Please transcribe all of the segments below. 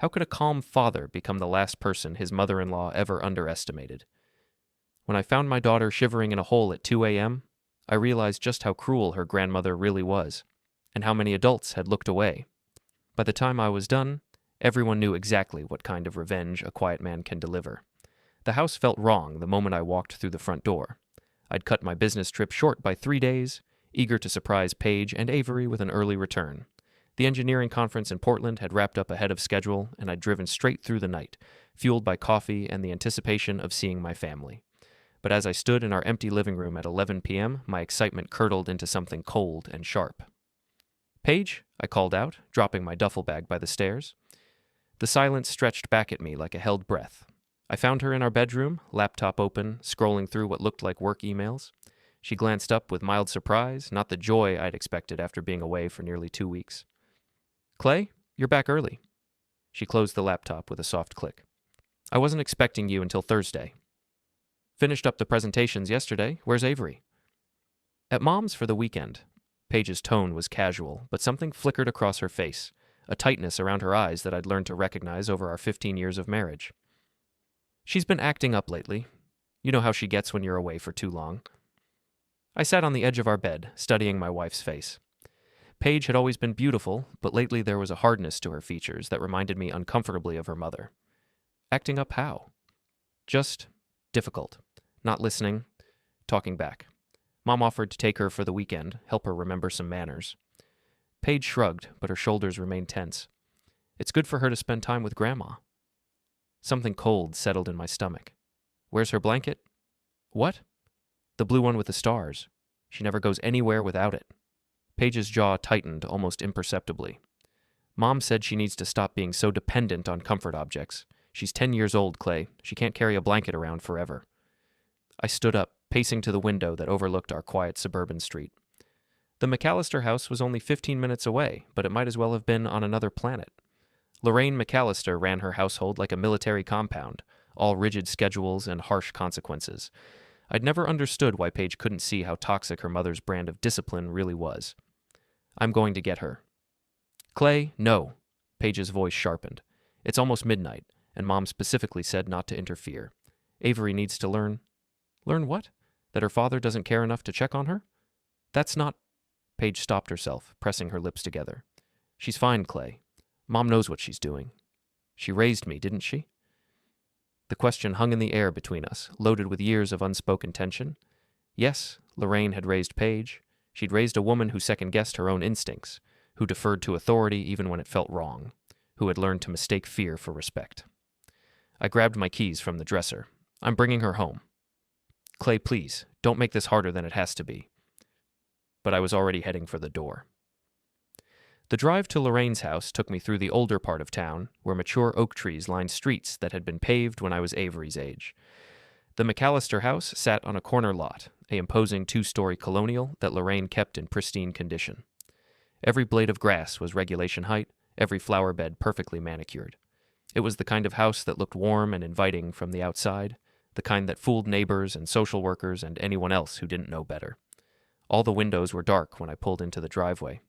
How could a calm father become the last person his mother-in-law ever underestimated? When I found my daughter shivering in a hole at 2 a.m., I realized just how cruel her grandmother really was, and how many adults had looked away. By the time I was done, everyone knew exactly what kind of revenge a quiet man can deliver. The house felt wrong the moment I walked through the front door. I'd cut my business trip short by 3 days, eager to surprise Paige and Avery with an early return. The engineering conference in Portland had wrapped up ahead of schedule, and I'd driven straight through the night, fueled by coffee and the anticipation of seeing my family. But as I stood in our empty living room at 11 p.m., my excitement curdled into something cold and sharp. "Paige," I called out, dropping my duffel bag by the stairs. The silence stretched back at me like a held breath. I found her in our bedroom, laptop open, scrolling through what looked like work emails. She glanced up with mild surprise, not the joy I'd expected after being away for nearly 2 weeks. "Clay, you're back early." She closed the laptop with a soft click. "I wasn't expecting you until Thursday." "Finished up the presentations yesterday. Where's Avery?" "At Mom's for the weekend." Paige's tone was casual, but something flickered across her face, a tightness around her eyes that I'd learned to recognize over our 15 years of marriage. "She's been acting up lately. You know how she gets when you're away for too long." I sat on the edge of our bed, studying my wife's face. Paige had always been beautiful, but lately there was a hardness to her features that reminded me uncomfortably of her mother. Acting up how? Just difficult. Not listening, talking back. Mom offered to take her for the weekend, help her remember some manners. Paige shrugged, but her shoulders remained tense. It's good for her to spend time with Grandma. Something cold settled in my stomach. "Where's her blanket?" "What?" "The blue one with the stars. She never goes anywhere without it." Paige's jaw tightened almost imperceptibly. "Mom said she needs to stop being so dependent on comfort objects. She's 10 years old, Clay. She can't carry a blanket around forever." I stood up, pacing to the window that overlooked our quiet suburban street. The McAllister house was only 15 minutes away, but it might as well have been on another planet. Lorraine McAllister ran her household like a military compound, all rigid schedules and harsh consequences. I'd never understood why Paige couldn't see how toxic her mother's brand of discipline really was. "I'm going to get her." "Clay, no." Paige's voice sharpened. "It's almost midnight, and Mom specifically said not to interfere. Avery needs to learn." "Learn what? That her father doesn't care enough to check on her?" "That's not—" Paige stopped herself, pressing her lips together. "She's fine, Clay. Mom knows what she's doing. She raised me, didn't she?" The question hung in the air between us, loaded with years of unspoken tension. Yes, Lorraine had raised Paige. She'd raised a woman who second-guessed her own instincts, who deferred to authority even when it felt wrong, who had learned to mistake fear for respect. I grabbed my keys from the dresser. "I'm bringing her home." "Clay, please, don't make this harder than it has to be." But I was already heading for the door. The drive to Lorraine's house took me through the older part of town, where mature oak trees lined streets that had been paved when I was Avery's age. The McAllister house sat on a corner lot, an imposing 2-story colonial that Lorraine kept in pristine condition. Every blade of grass was regulation height, every flower bed perfectly manicured. It was the kind of house that looked warm and inviting from the outside, the kind that fooled neighbors and social workers and anyone else who didn't know better. All the windows were dark when I pulled into the driveway.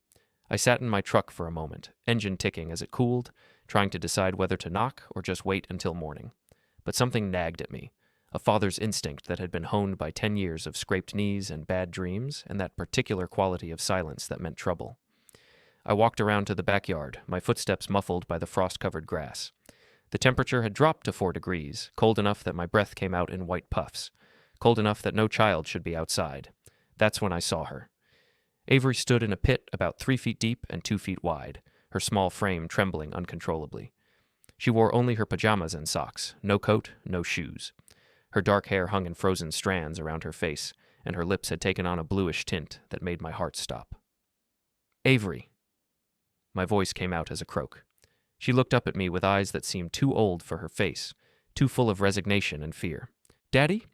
I sat in my truck for a moment, engine ticking as it cooled, trying to decide whether to knock or just wait until morning. But something nagged at me, a father's instinct that had been honed by 10 years of scraped knees and bad dreams, and that particular quality of silence that meant trouble. I walked around to the backyard, my footsteps muffled by the frost-covered grass. The temperature had dropped to 4 degrees, cold enough that my breath came out in white puffs, cold enough that no child should be outside. That's when I saw her. Avery stood in a pit about 3 feet deep and 2 feet wide, her small frame trembling uncontrollably. She wore only her pajamas and socks, no coat, no shoes. Her dark hair hung in frozen strands around her face, and her lips had taken on a bluish tint that made my heart stop. "Avery." My voice came out as a croak. She looked up at me with eyes that seemed too old for her face, too full of resignation and fear. "Daddy?"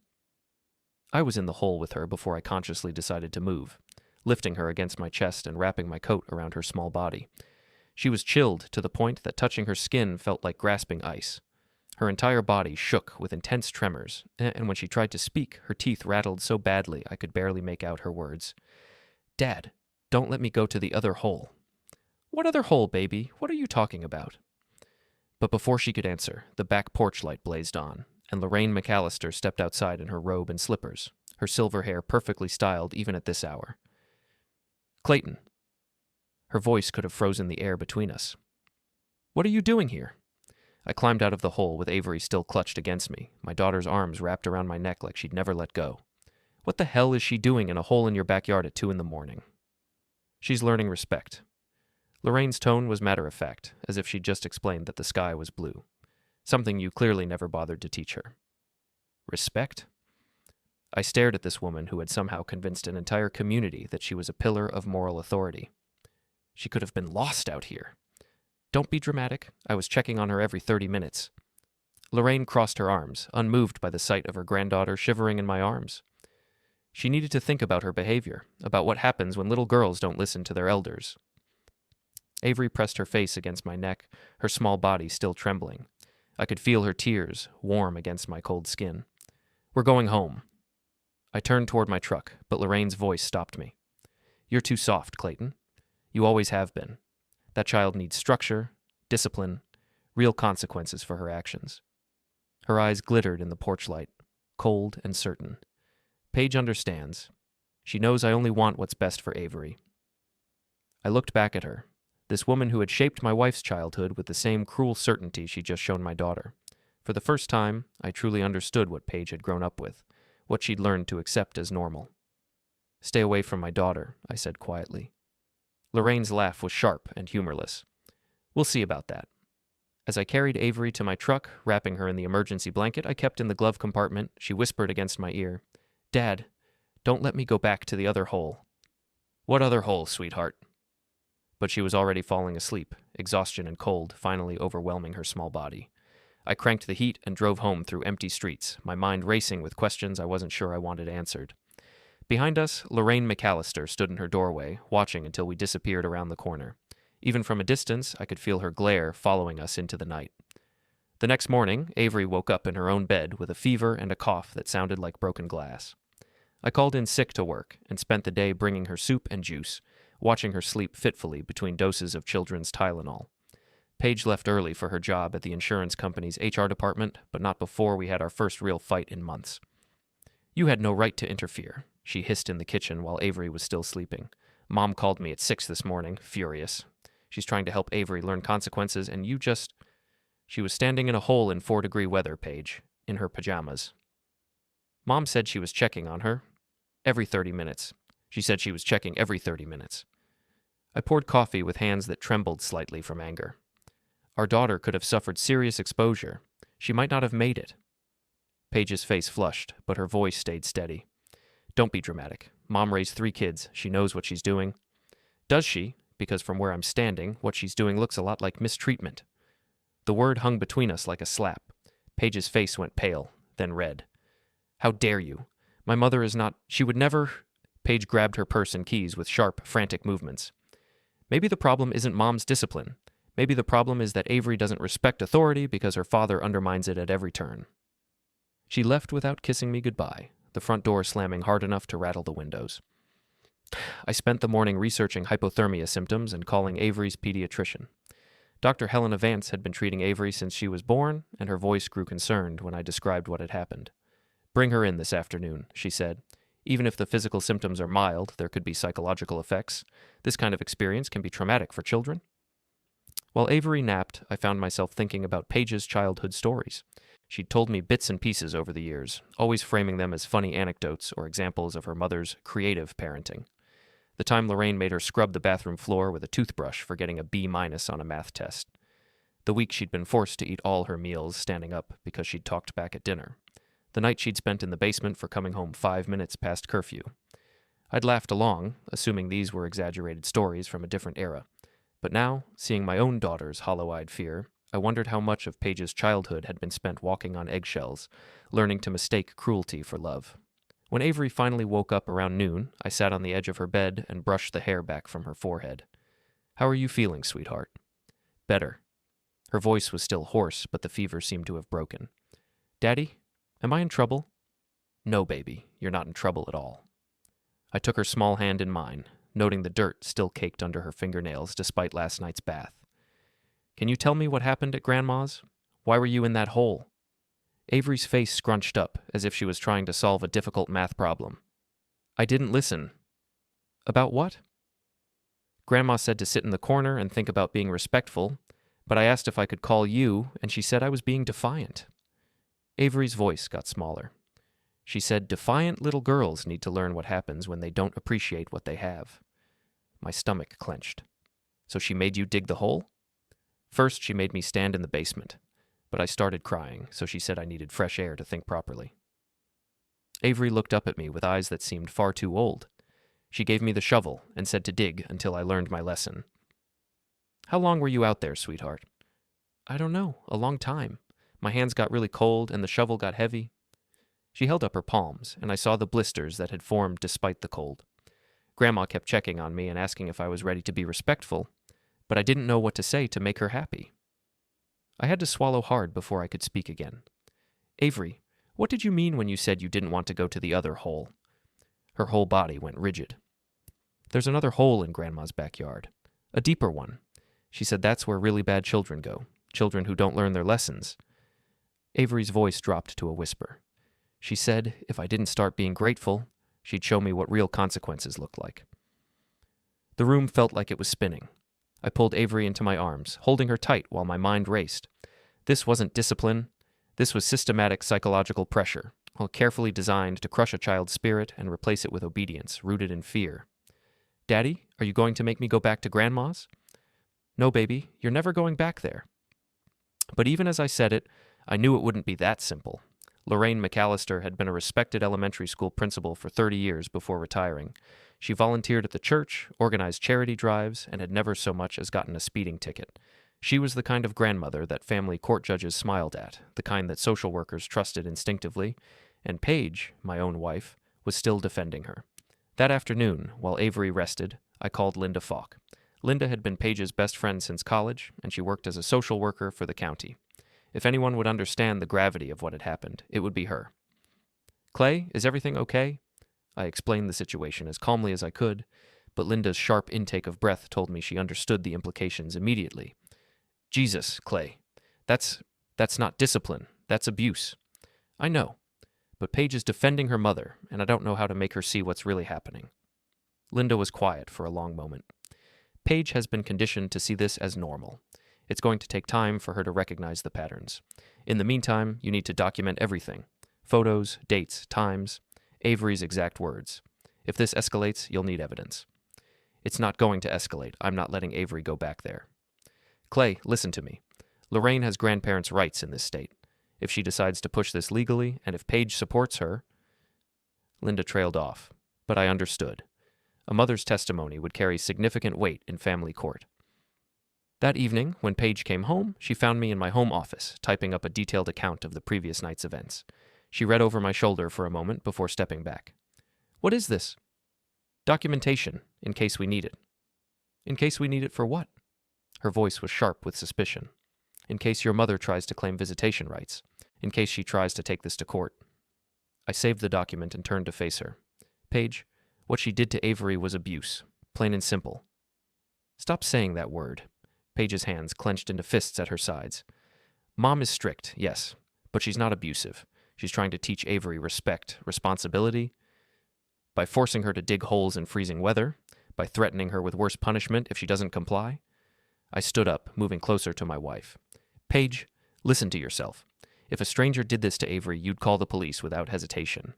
I was in the hole with her before I consciously decided to move, lifting her against my chest and wrapping my coat around her small body. She was chilled to the point that touching her skin felt like grasping ice. Her entire body shook with intense tremors, and when she tried to speak, her teeth rattled so badly I could barely make out her words. "Dad, don't let me go to the other hole." "What other hole, baby? What are you talking about?" But before she could answer, the back porch light blazed on, and Lorraine McAllister stepped outside in her robe and slippers, her silver hair perfectly styled even at this hour. "Clayton." Her voice could have frozen the air between us. "What are you doing here?" I climbed out of the hole with Avery still clutched against me, my daughter's arms wrapped around my neck like she'd never let go. "What the hell is she doing in a hole in your backyard at 2 a.m? "She's learning respect." Lorraine's tone was matter-of-fact, as if she'd just explained that the sky was blue. Something you clearly never bothered to teach her. Respect? I stared at this woman who had somehow convinced an entire community that she was a pillar of moral authority. She could have been lost out here. "Don't be dramatic. I was checking on her every 30 minutes. Lorraine crossed her arms, unmoved by the sight of her granddaughter shivering in my arms. She needed to think about her behavior, about what happens when little girls don't listen to their elders. Avery pressed her face against my neck, her small body still trembling. I could feel her tears, warm against my cold skin. "We're going home." I turned toward my truck, but Lorraine's voice stopped me. "You're too soft, Clayton. You always have been. That child needs structure, discipline, real consequences for her actions." Her eyes glittered in the porch light, cold and certain. Paige understands. She knows I only want what's best for Avery. I looked back at her, this woman who had shaped my wife's childhood with the same cruel certainty she'd just shown my daughter. For the first time, I truly understood what Paige had grown up with, what she'd learned to accept as normal. "Stay away from my daughter," I said quietly. Lorraine's laugh was sharp and humorless. "We'll see about that." As I carried Avery to my truck, wrapping her in the emergency blanket I kept in the glove compartment, she whispered against my ear, "Dad, don't let me go back to the other hole." "What other hole, sweetheart?" But she was already falling asleep, exhaustion and cold finally overwhelming her small body. I cranked the heat and drove home through empty streets, my mind racing with questions I wasn't sure I wanted answered. Behind us, Lorraine McAllister stood in her doorway, watching until we disappeared around the corner. Even from a distance, I could feel her glare following us into the night. The next morning, Avery woke up in her own bed with a fever and a cough that sounded like broken glass. I called in sick to work and spent the day bringing her soup and juice, watching her sleep fitfully between doses of children's Tylenol. Paige left early for her job at the insurance company's HR department, but not before we had our first real fight in months. "You had no right to interfere," she hissed in the kitchen while Avery was still sleeping. "Mom called me at 6 this morning, furious. She's trying to help Avery learn consequences, and you just..." She was standing in a hole in 4-degree weather, Paige, in her pajamas. "Mom said she was checking on her. Every 30 minutes. She said she was checking every 30 minutes. I poured coffee with hands that trembled slightly from anger. Our daughter could have suffered serious exposure. She might not have made it. Paige's face flushed, but her voice stayed steady. "Don't be dramatic. Mom raised 3 kids. She knows what she's doing." "Does she? Because from where I'm standing, what she's doing looks a lot like mistreatment." The word hung between us like a slap. Paige's face went pale, then red. "How dare you? My mother is not... She would never..." Paige grabbed her purse and keys with sharp, frantic movements. "Maybe the problem isn't Mom's discipline. Maybe the problem is that Avery doesn't respect authority because her father undermines it at every turn." She left without kissing me goodbye, the front door slamming hard enough to rattle the windows. I spent the morning researching hypothermia symptoms and calling Avery's pediatrician. Dr. Helena Vance had been treating Avery since she was born, and her voice grew concerned when I described what had happened. "Bring her in this afternoon," she said. "Even if the physical symptoms are mild, there could be psychological effects. This kind of experience can be traumatic for children." While Avery napped, I found myself thinking about Paige's childhood stories. She'd told me bits and pieces over the years, always framing them as funny anecdotes or examples of her mother's creative parenting. The time Lorraine made her scrub the bathroom floor with a toothbrush for getting a B- on a math test. The week she'd been forced to eat all her meals standing up because she'd talked back at dinner. The night she'd spent in the basement for coming home 5 minutes past curfew. I'd laughed along, assuming these were exaggerated stories from a different era. But now, seeing my own daughter's hollow-eyed fear, I wondered how much of Paige's childhood had been spent walking on eggshells, learning to mistake cruelty for love. When Avery finally woke up around noon, I sat on the edge of her bed and brushed the hair back from her forehead. "How are you feeling, sweetheart?" "Better." Her voice was still hoarse, but the fever seemed to have broken. "Daddy, am I in trouble?" "No, baby, you're not in trouble at all." I took her small hand in mine, noting the dirt still caked under her fingernails despite last night's bath. Can you tell me what happened at Grandma's? Why were you in that hole? Avery's face scrunched up, as if she was trying to solve a difficult math problem. I didn't listen. About what? Grandma said to sit in the corner and think about being respectful, but I asked if I could call you, and she said I was being defiant. Avery's voice got smaller. She said defiant little girls need to learn what happens when they don't appreciate what they have. My stomach clenched. So she made you dig the hole? First, she made me stand in the basement, but I started crying, so she said I needed fresh air to think properly. Avery looked up at me with eyes that seemed far too old. She gave me the shovel and said to dig until I learned my lesson. How long were you out there, sweetheart? I don't know, a long time. My hands got really cold and the shovel got heavy. She held up her palms, and I saw the blisters that had formed despite the cold. Grandma kept checking on me and asking if I was ready to be respectful, but I didn't know what to say to make her happy. I had to swallow hard before I could speak again. Avery, what did you mean when you said you didn't want to go to the other hole? Her whole body went rigid. There's another hole in Grandma's backyard. A deeper one. She said that's where really bad children go. Children who don't learn their lessons. Avery's voice dropped to a whisper. She said if I didn't start being grateful, she'd show me what real consequences looked like. The room felt like it was spinning. I pulled Avery into my arms, holding her tight while my mind raced. This wasn't discipline. This was systematic psychological pressure, all carefully designed to crush a child's spirit and replace it with obedience, rooted in fear. Daddy, are you going to make me go back to Grandma's? No, baby, you're never going back there. But even as I said it, I knew it wouldn't be that simple. Lorraine McAllister had been a respected elementary school principal for 30 years before retiring. She volunteered at the church, organized charity drives, and had never so much as gotten a speeding ticket. She was the kind of grandmother that family court judges smiled at, the kind that social workers trusted instinctively, and Paige, my own wife, was still defending her. That afternoon, while Avery rested, I called Linda Falk. Linda had been Paige's best friend since college, and she worked as a social worker for the county. If anyone would understand the gravity of what had happened, it would be her. Clay, is everything okay? I explained the situation as calmly as I could, but Linda's sharp intake of breath told me she understood the implications immediately. Jesus, Clay. That's not discipline. That's abuse. I know. But Paige is defending her mother, and I don't know how to make her see what's really happening. Linda was quiet for a long moment. Paige has been conditioned to see this as normal. It's going to take time for her to recognize the patterns. In the meantime, you need to document everything. Photos, dates, times, Avery's exact words. If this escalates, you'll need evidence. It's not going to escalate. I'm not letting Avery go back there. Clay, listen to me. Lorraine has grandparents' rights in this state. If she decides to push this legally, and if Paige supports her... Linda trailed off, but I understood. A mother's testimony would carry significant weight in family court. That evening, when Paige came home, she found me in my home office, typing up a detailed account of the previous night's events. She read over my shoulder for a moment before stepping back. What is this? Documentation, in case we need it. In case we need it for what? Her voice was sharp with suspicion. In case your mother tries to claim visitation rights. In case she tries to take this to court. I saved the document and turned to face her. Paige, what she did to Avery was abuse. Plain and simple. Stop saying that word. Paige's hands clenched into fists at her sides. Mom is strict, yes, but she's not abusive. She's trying to teach Avery respect, responsibility, by forcing her to dig holes in freezing weather, by threatening her with worse punishment if she doesn't comply. I stood up, moving closer to my wife. Paige, listen to yourself. If a stranger did this to Avery, you'd call the police without hesitation.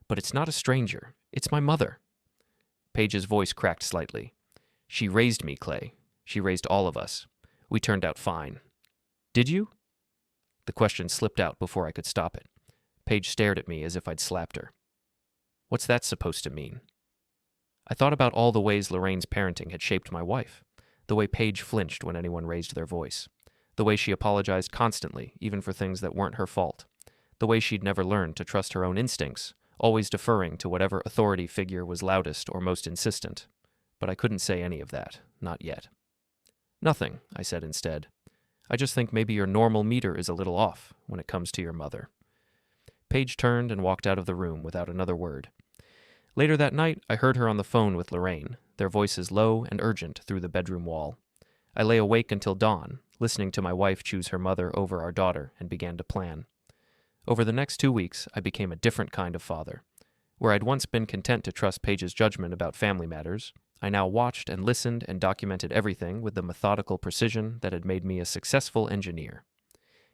But it's not a stranger. It's my mother. Paige's voice cracked slightly. She raised me, Clay. She raised all of us. We turned out fine. Did you? The question slipped out before I could stop it. Paige stared at me as if I'd slapped her. What's that supposed to mean? I thought about all the ways Lorraine's parenting had shaped my wife. The way Paige flinched when anyone raised their voice. The way she apologized constantly, even for things that weren't her fault. The way she'd never learned to trust her own instincts, always deferring to whatever authority figure was loudest or most insistent. But I couldn't say any of that, not yet. Nothing, I said instead. I just think maybe your normal meter is a little off when it comes to your mother. Paige turned and walked out of the room without another word. Later that night, I heard her on the phone with Lorraine, their voices low and urgent through the bedroom wall. I lay awake until dawn, listening to my wife choose her mother over our daughter, and began to plan. Over the next 2 weeks, I became a different kind of father. Where I'd once been content to trust Paige's judgment about family matters, I now watched and listened and documented everything with the methodical precision that had made me a successful engineer.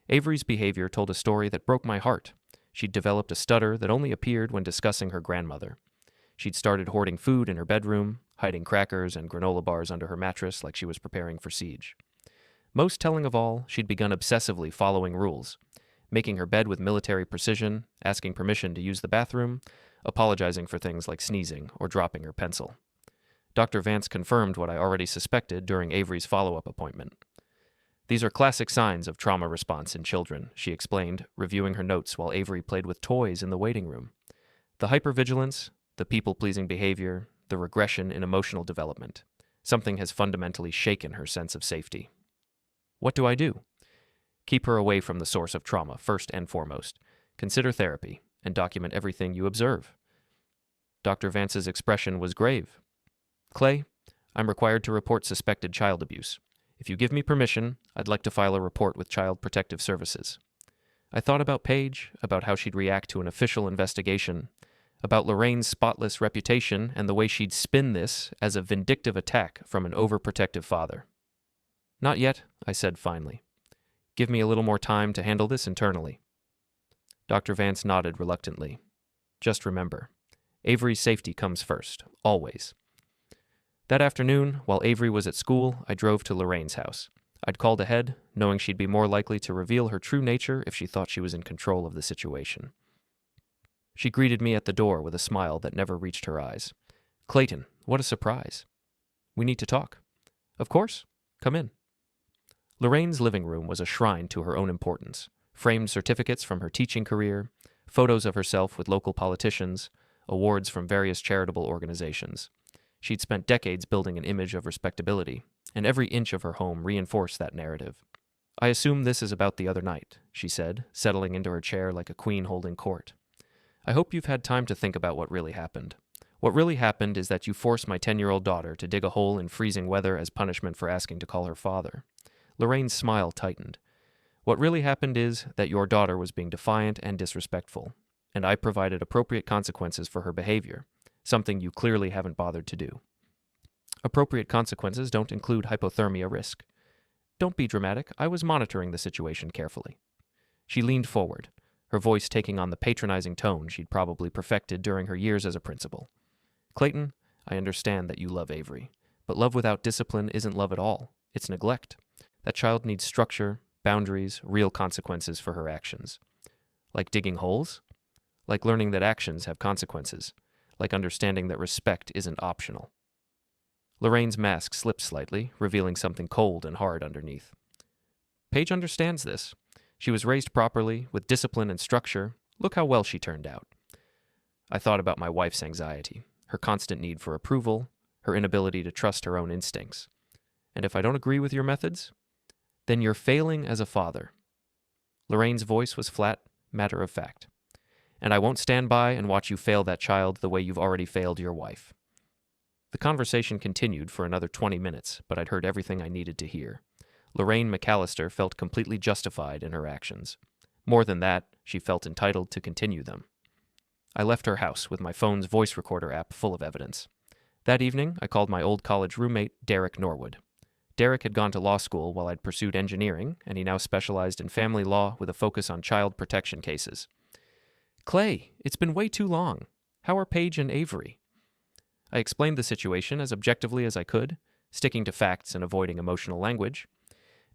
Avery's behavior told a story that broke my heart. She'd developed a stutter that only appeared when discussing her grandmother. She'd started hoarding food in her bedroom, hiding crackers and granola bars under her mattress like she was preparing for siege. Most telling of all, she'd begun obsessively following rules, making her bed with military precision, asking permission to use the bathroom, apologizing for things like sneezing or dropping her pencil. Dr. Vance confirmed what I already suspected during Avery's follow-up appointment. These are classic signs of trauma response in children, she explained, reviewing her notes while Avery played with toys in the waiting room. The hypervigilance, the people-pleasing behavior, the regression in emotional development. Something has fundamentally shaken her sense of safety. What do I do? Keep her away from the source of trauma, first and foremost. Consider therapy, and document everything you observe. Dr. Vance's expression was grave. Clay, I'm required to report suspected child abuse. If you give me permission, I'd like to file a report with Child Protective Services. I thought about Paige, about how she'd react to an official investigation, about Lorraine's spotless reputation and the way she'd spin this as a vindictive attack from an overprotective father. Not yet, I said finally. Give me a little more time to handle this internally. Dr. Vance nodded reluctantly. Just remember, Avery's safety comes first, always. That afternoon, while Avery was at school, I drove to Lorraine's house. I'd called ahead, knowing she'd be more likely to reveal her true nature if she thought she was in control of the situation. She greeted me at the door with a smile that never reached her eyes. Clayton, what a surprise. We need to talk. Of course. Come in. Lorraine's living room was a shrine to her own importance. Framed certificates from her teaching career, photos of herself with local politicians, awards from various charitable organizations. She'd spent decades building an image of respectability, and every inch of her home reinforced that narrative. I assume this is about the other night, she said, settling into her chair like a queen holding court. I hope you've had time to think about what really happened. What really happened is that you forced my 10-year-old daughter to dig a hole in freezing weather as punishment for asking to call her father. Lorraine's smile tightened. What really happened is that your daughter was being defiant and disrespectful, and I provided appropriate consequences for her behavior, something you clearly haven't bothered to do. Appropriate consequences don't include hypothermia risk. Don't be dramatic. I was monitoring the situation carefully. She leaned forward, her voice taking on the patronizing tone she'd probably perfected during her years as a principal. Clayton, I understand that you love Avery, but love without discipline isn't love at all. It's neglect. That child needs structure, boundaries, real consequences for her actions. Like digging holes? Like learning that actions have consequences. Like understanding that respect isn't optional. Lorraine's mask slipped slightly, revealing something cold and hard underneath. Paige understands this. She was raised properly, with discipline and structure. Look how well she turned out. I thought about my wife's anxiety, her constant need for approval, her inability to trust her own instincts. And if I don't agree with your methods, then you're failing as a father. Lorraine's voice was flat, matter of fact. And I won't stand by and watch you fail that child the way you've already failed your wife. The conversation continued for another 20 minutes, but I'd heard everything I needed to hear. Lorraine McAllister felt completely justified in her actions. More than that, she felt entitled to continue them. I left her house with my phone's voice recorder app full of evidence. That evening, I called my old college roommate, Derek Norwood. Derek had gone to law school while I'd pursued engineering, and he now specialized in family law with a focus on child protection cases. Clay, it's been way too long. How are Paige and Avery? I explained the situation as objectively as I could, sticking to facts and avoiding emotional language.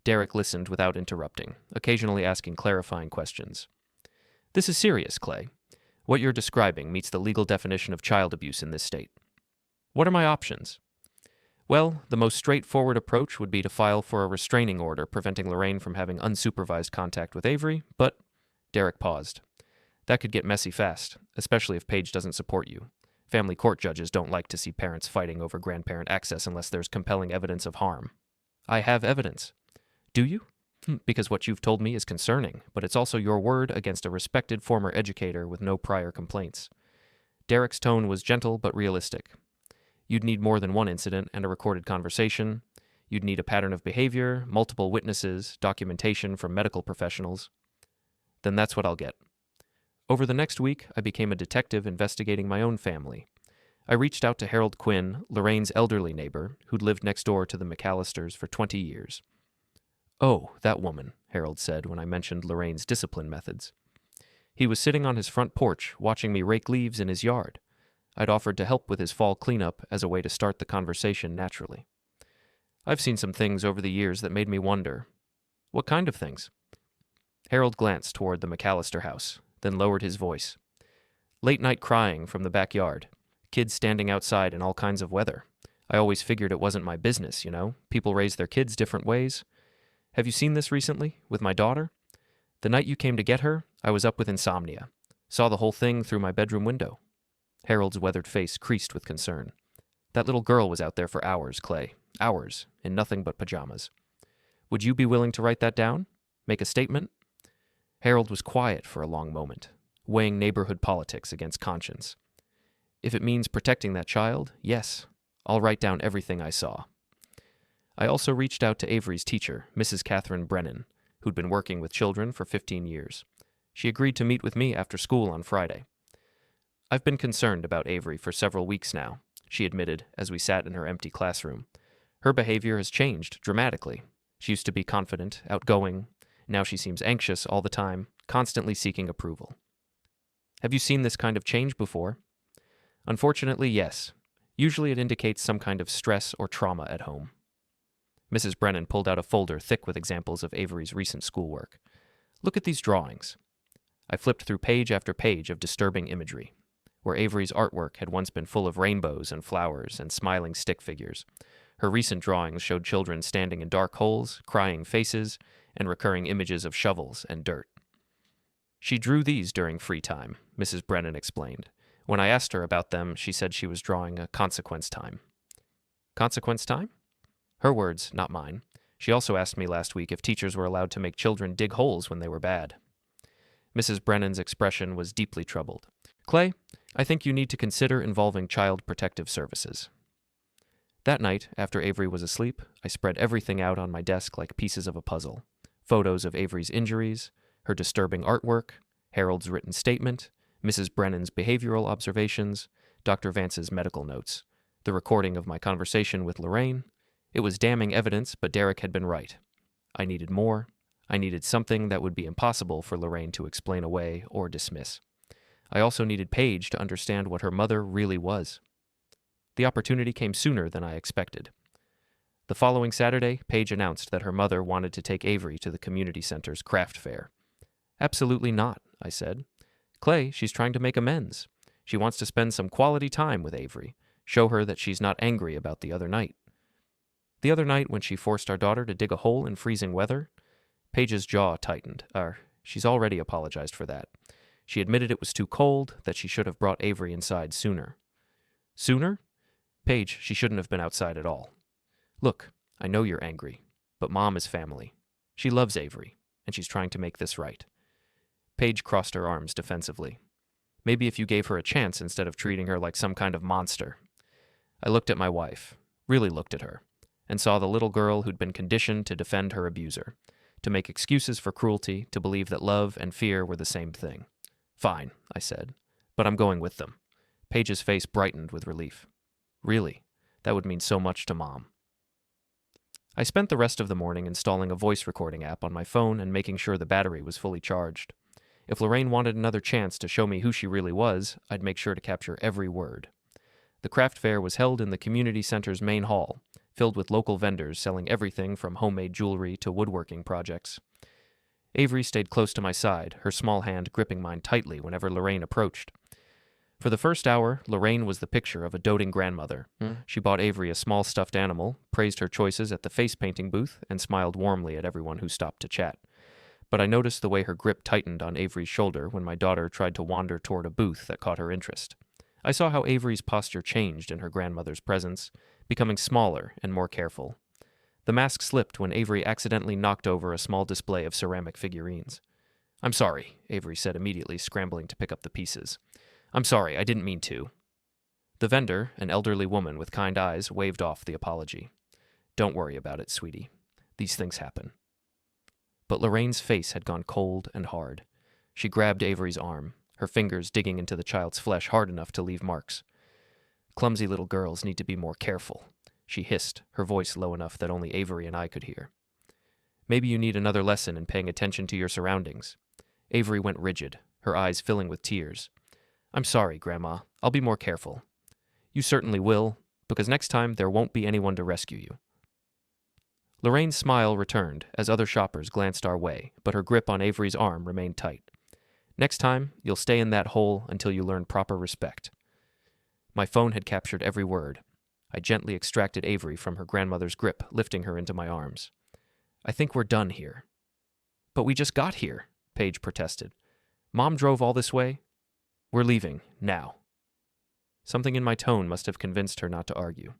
Derek listened without interrupting, occasionally asking clarifying questions. This is serious, Clay. What you're describing meets the legal definition of child abuse in this state. What are my options? Well, the most straightforward approach would be to file for a restraining order preventing Lorraine from having unsupervised contact with Avery, but Derek paused. That could get messy fast, especially if Paige doesn't support you. Family court judges don't like to see parents fighting over grandparent access unless there's compelling evidence of harm. I have evidence. Do you? Because what you've told me is concerning, but it's also your word against a respected former educator with no prior complaints. Derek's tone was gentle but realistic. You'd need more than one incident and a recorded conversation. You'd need a pattern of behavior, multiple witnesses, documentation from medical professionals. Then that's what I'll get. Over the next week, I became a detective investigating my own family. I reached out to Harold Quinn, Lorraine's elderly neighbor, who'd lived next door to the McAllisters for 20 years. "Oh, that woman," Harold said when I mentioned Lorraine's discipline methods. He was sitting on his front porch, watching me rake leaves in his yard. I'd offered to help with his fall cleanup as a way to start the conversation naturally. "I've seen some things over the years that made me wonder." "What kind of things?" Harold glanced toward the McAllister house, then lowered his voice. "Late-night crying from the backyard. Kids standing outside in all kinds of weather. I always figured it wasn't my business, you know? People raise their kids different ways. Have you seen this recently, with my daughter? The night you came to get her, I was up with insomnia. Saw the whole thing through my bedroom window." Harold's weathered face creased with concern. "That little girl was out there for hours, Clay. Hours, in nothing but pajamas. Would you be willing to write that down? Make a statement?" Harold was quiet for a long moment, weighing neighborhood politics against conscience. "If it means protecting that child, yes. I'll write down everything I saw." I also reached out to Avery's teacher, Mrs. Catherine Brennan, who'd been working with children for 15 years. She agreed to meet with me after school on Friday. "I've been concerned about Avery for several weeks now," she admitted as we sat in her empty classroom. "Her behavior has changed dramatically. She used to be confident, outgoing. Now she seems anxious all the time, constantly seeking approval." "Have you seen this kind of change before?" "Unfortunately, yes. Usually it indicates some kind of stress or trauma at home." Mrs. Brennan pulled out a folder thick with examples of Avery's recent schoolwork. "Look at these drawings." I flipped through page after page of disturbing imagery. Where Avery's artwork had once been full of rainbows and flowers and smiling stick figures, her recent drawings showed children standing in dark holes, crying faces, and recurring images of shovels and dirt. "She drew these during free time," Mrs. Brennan explained. When I asked her about them, she said she was drawing a consequence time. "Consequence time?" Her words, not mine. She also asked me last week if teachers were allowed to make children dig holes when they were bad. Mrs. Brennan's expression was deeply troubled. "Clay, I think you need to consider involving Child Protective Services." That night, after Avery was asleep, I spread everything out on my desk like pieces of a puzzle. Photos of Avery's injuries, her disturbing artwork, Harold's written statement, Mrs. Brennan's behavioral observations, Dr. Vance's medical notes, the recording of my conversation with Lorraine. It was damning evidence, but Derek had been right. I needed more. I needed something that would be impossible for Lorraine to explain away or dismiss. I also needed Paige to understand what her mother really was. The opportunity came sooner than I expected. The following Saturday, Paige announced that her mother wanted to take Avery to the community center's craft fair. "Absolutely not," I said. "Clay, she's trying to make amends. She wants to spend some quality time with Avery, show her that she's not angry about the other night." The other night when she forced our daughter to dig a hole in freezing weather, Paige's jaw tightened. She's already apologized for that. She admitted it was too cold, that she should have brought Avery inside sooner. Sooner? Paige, she shouldn't have been outside at all. "Look, I know you're angry, but Mom is family. She loves Avery, and she's trying to make this right." Paige crossed her arms defensively. "Maybe if you gave her a chance instead of treating her like some kind of monster." I looked at my wife, really looked at her, and saw the little girl who'd been conditioned to defend her abuser, to make excuses for cruelty, to believe that love and fear were the same thing. "Fine," I said, "but I'm going with them." Paige's face brightened with relief. "Really? That would mean so much to Mom." I spent the rest of the morning installing a voice recording app on my phone and making sure the battery was fully charged. If Lorraine wanted another chance to show me who she really was, I'd make sure to capture every word. The craft fair was held in the community center's main hall, filled with local vendors selling everything from homemade jewelry to woodworking projects. Avery stayed close to my side, her small hand gripping mine tightly whenever Lorraine approached. For the first hour, Lorraine was the picture of a doting grandmother. She bought Avery a small stuffed animal, praised her choices at the face painting booth, and smiled warmly at everyone who stopped to chat. But I noticed the way her grip tightened on Avery's shoulder when my daughter tried to wander toward a booth that caught her interest. I saw how Avery's posture changed in her grandmother's presence, becoming smaller and more careful. The mask slipped when Avery accidentally knocked over a small display of ceramic figurines. "I'm sorry," Avery said immediately, scrambling to pick up the pieces. "I'm sorry, I didn't mean to." The vendor, an elderly woman with kind eyes, waved off the apology. Don't worry about it, sweetie. These things happen. But Lorraine's face had gone cold and hard. She grabbed Avery's arm, her fingers digging into the child's flesh hard enough to leave marks. Clumsy little girls need to be more careful, she hissed, her voice low enough that only Avery and I could hear. Maybe you need another lesson in paying attention to your surroundings. Avery went rigid, her eyes filling with tears. I'm sorry, Grandma. I'll be more careful. You certainly will, because next time there won't be anyone to rescue you. Lorraine's smile returned as other shoppers glanced our way, but her grip on Avery's arm remained tight. Next time, you'll stay in that hole until you learn proper respect. My phone had captured every word. I gently extracted Avery from her grandmother's grip, lifting her into my arms. I think we're done here. But we just got here, Paige protested. Mom drove all this way? We're leaving, now. Something in my tone must have convinced her not to argue.